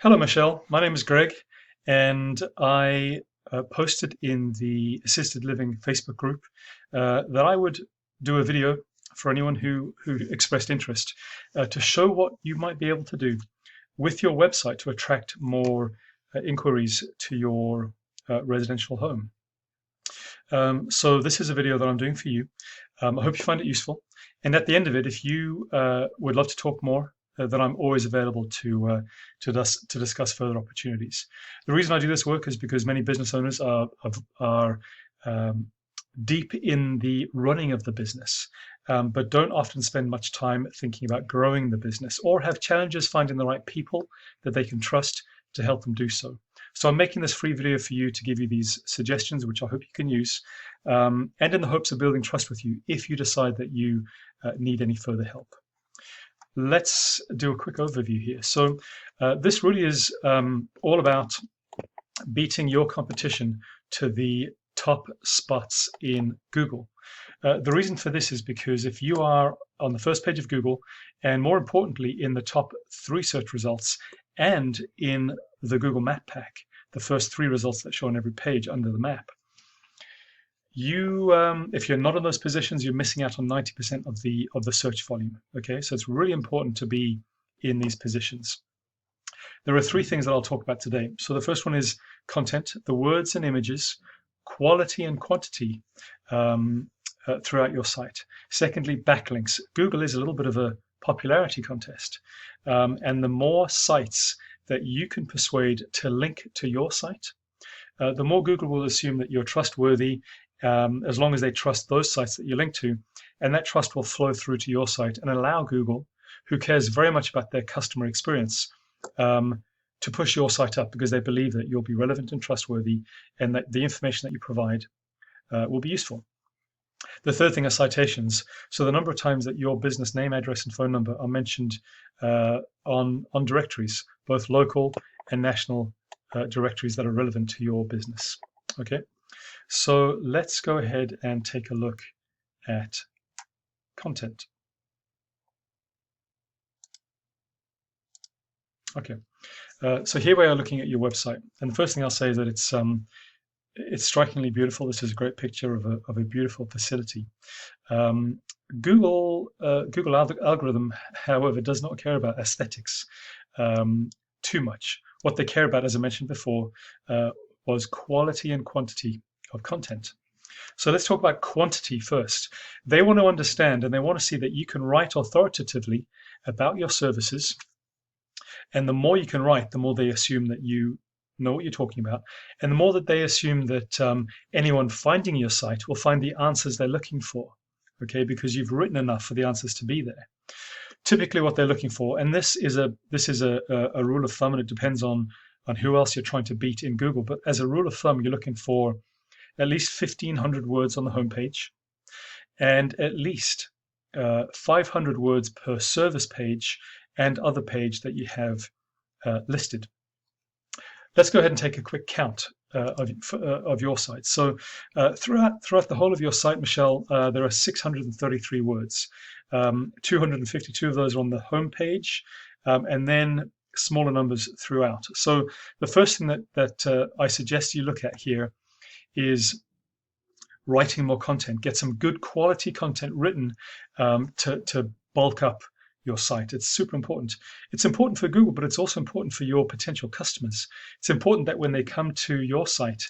Hello, Michelle. My name is Greg, and I posted in the Assisted Living Facebook group that I would do a video for anyone who expressed interest to show what you might be able to do with your website to attract more inquiries to your residential home. So this is a video that I'm doing for you. I hope you find it useful. And at the end of it, if you would love to talk more, then I'm always available to discuss further opportunities. The reason I do this work is because many business owners are deep in the running of the business, but don't often spend much time thinking about growing the business or have challenges finding the right people that they can trust to help them do so. So I'm making this free video for you to give you these suggestions, which I hope you can use, and in the hopes of building trust with you if you decide that you need any further help. Let's do a quick overview here. So this really is all about beating your competition to the top spots in Google. The reason for this is because if you are on the first page of Google, and more importantly, in the top 3 search results and in the Google Map Pack, the first 3 results that show on every page under the map, if you're not in those positions, you're missing out on 90% of the search volume. Okay, so it's really important to be in these positions. There are 3 things that I'll talk about today. So the first one is content, the words and images, quality and quantity throughout your site. Secondly, backlinks. Google is a little bit of a popularity contest, and the more sites that you can persuade to link to your site, the more Google will assume that you're trustworthy, as long as they trust those sites that you link to, and that trust will flow through to your site and allow Google, who cares very much about their customer experience, to push your site up because they believe that you'll be relevant and trustworthy and that the information that you provide will be useful. The third thing are citations. So the number of times that your business name, address, and phone number are mentioned on directories, both local and national directories that are relevant to your business. Okay, so let's go ahead and take a look at content. Okay, so here we are looking at your website, and the first thing I'll say is that it's strikingly beautiful. This is a great picture of a beautiful facility. Google algorithm, however, does not care about aesthetics too much. What they care about, as I mentioned before, was quality and quantity of content. So let's talk about quantity first. They want to understand and they want to see that you can write authoritatively about your services. And the more you can write, the more they assume that you know what you're talking about. And the more that they assume that anyone finding your site will find the answers they're looking for, okay, because you've written enough for the answers to be there. Typically what they're looking for, and this is a rule of thumb, and it depends on who else you're trying to beat in Google, but as a rule of thumb, you're looking for at least 1,500 words on the homepage and at least 500 words per service page and other page that you have listed. Let's go ahead and take a quick count of your site. So throughout the whole of your site, Michelle, there are 633 words. 252 of those are on the home page, and then smaller numbers throughout. So the first thing that I suggest you look at here is writing more content. Get some good quality content written to bulk up your site. It's super important. It's important for Google, but it's also important for your potential customers. It's important that when they come to your site,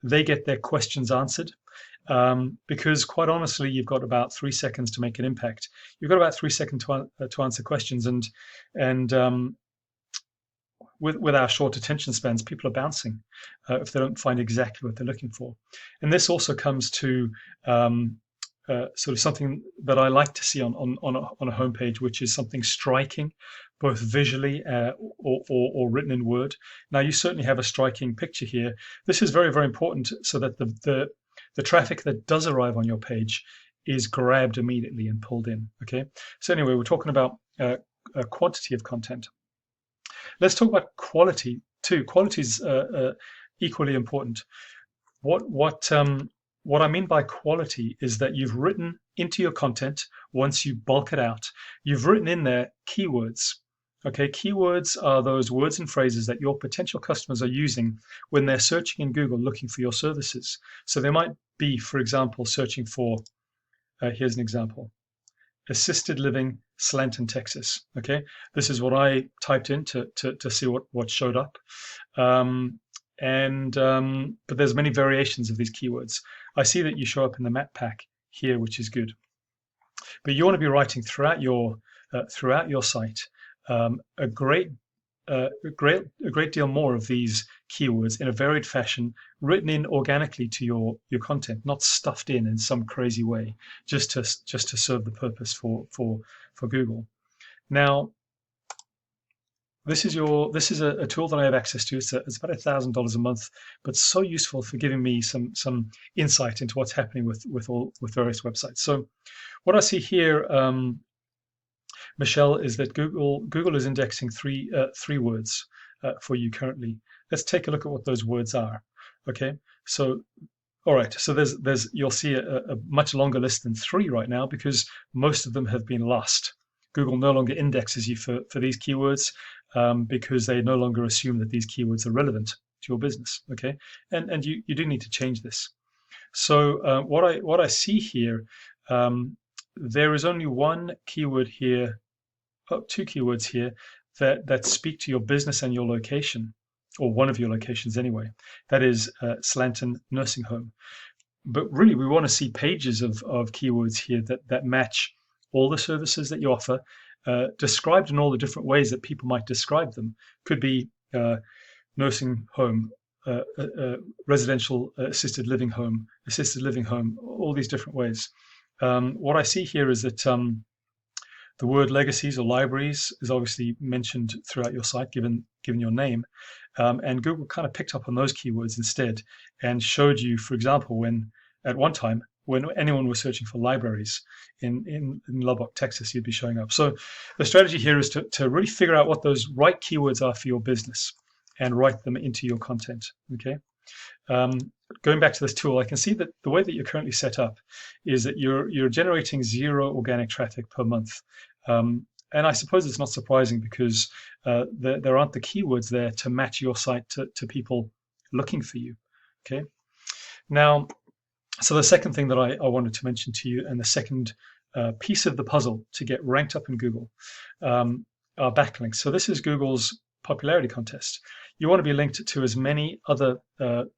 they get their questions answered, because quite honestly, you've got about 3 seconds to make an impact. You've got about 3 seconds to answer questions, and with our short attention spans, people are bouncing if they don't find exactly what they're looking for. And this also comes to sort of something that I like to see on a homepage, which is something striking, both visually or written in Word. Now, you certainly have a striking picture here. This is very, very important so that the traffic that does arrive on your page is grabbed immediately and pulled in. Okay. So anyway, we're talking about a quantity of content. Let's talk about quality too. Quality is equally important. What I mean by quality is that you've written into your content, once you bulk it out, you've written in there keywords. Okay, keywords are those words and phrases that your potential customers are using when they're searching in Google looking for your services. So they might be, for example, searching for, here's an example, assisted living, Slanton, Texas. Okay, this is what I typed in to see what showed up. But there's many variations of these keywords. I see that you show up in the map pack here, which is good. But you want to be writing throughout your site a great deal more of these keywords in a varied fashion, written in organically to your content, not stuffed in some crazy way, just to serve the purpose for Google. Now, this is a tool that I have access to. It's about $1,000 a month, but so useful for giving me some insight into what's happening with various websites. So, what I see here, Michelle, is that Google is indexing three words for you currently. Let's take a look at what those words are. Okay, so all right, so you'll see a much longer list than 3 right now because most of them have been lost. Google no longer indexes you for these keywords because they no longer assume that these keywords are relevant to your business. Okay, and you do need to change this. So what I see here, there is only one keyword here, two keywords here that speak to your business and your location, or one of your locations anyway. That is Slanton Nursing Home. But really, we want to see pages of keywords here that match all the services that you offer, described in all the different ways that people might describe them. Could be nursing home, residential assisted living home, all these different ways. What I see here is that the word legacies or libraries is obviously mentioned throughout your site, given your name, and Google kind of picked up on those keywords instead and showed you, for example, at one time when anyone was searching for libraries in Lubbock, Texas, you'd be showing up. So the strategy here is to really figure out what those right keywords are for your business and write them into your content. Okay. Going back to this tool, I can see that the way that you're currently set up is that you're generating 0 organic traffic per month. And I suppose it's not surprising because there aren't the keywords there to match your site to people looking for you. Okay. Now, so the second thing that I wanted to mention to you, and the second piece of the puzzle to get ranked up in Google, are backlinks. So this is Google's popularity contest. You want to be linked to as many other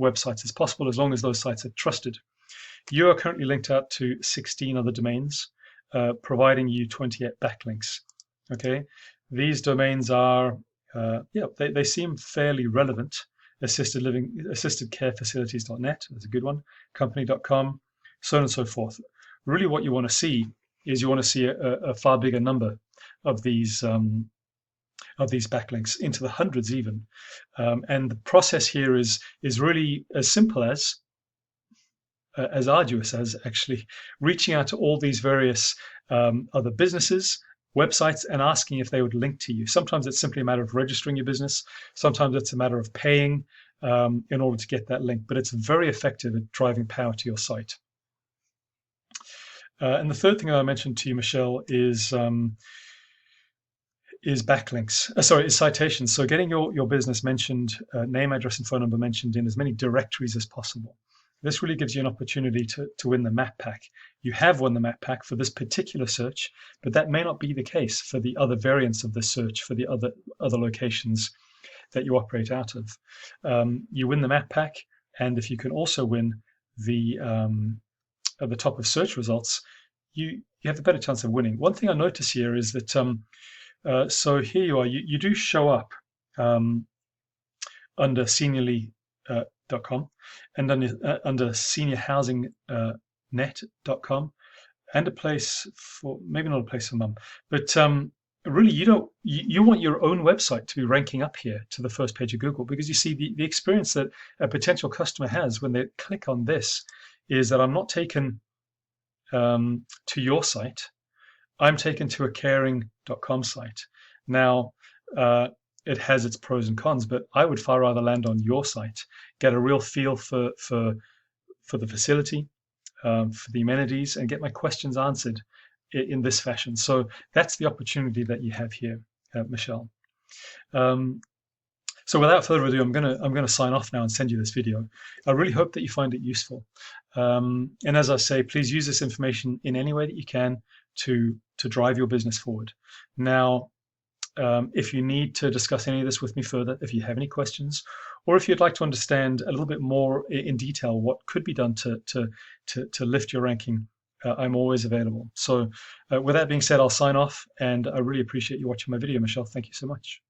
websites as possible, as long as those sites are trusted. You are currently linked out to 16 other domains, providing you 28 backlinks. Okay, these domains are, they seem fairly relevant. Assistedcarefacilities.net, that's a good one. Company.com, so on and so forth. Really, what you want to see is a far bigger number of these backlinks, into the hundreds even. And the process here is really as simple as arduous as actually reaching out to all these various other businesses, websites, and asking if they would link to you. Sometimes it's simply a matter of registering your business. Sometimes it's a matter of paying in order to get that link. But it's very effective at driving power to your site. And the third thing I mentioned to you, Michelle, is backlinks. Is citations. So getting your business mentioned, name, address, and phone number mentioned in as many directories as possible. This really gives you an opportunity to win the map pack. You have won the map pack for this particular search, but that may not be the case for the other variants of the search for the other locations that you operate out of. You win the map pack, and if you can also win the at the top of search results, you have a better chance of winning. One thing I notice here is that so here you are. You do show up under seniorly.com and under seniorhousingnet.com, and a place for, maybe not a place for mum, but really you want your own website to be ranking up here to the first page of Google, because you see the experience that a potential customer has when they click on this is that I'm not taken to your site. I'm taken to a caring.com site. Now, it has its pros and cons, but I would far rather land on your site, get a real feel for the facility, for the amenities, and get my questions answered in this fashion. So that's the opportunity that you have here. Michelle. So without further ado, I'm gonna sign off now and send you this video. I really hope that you find it useful. And as I say, please use this information in any way that you can to drive your business forward. Now, if you need to discuss any of this with me further, if you have any questions, or if you'd like to understand a little bit more in detail what could be done to lift your ranking, I'm always available. So with that being said, I'll sign off, and I really appreciate you watching my video, Michelle. Thank you so much.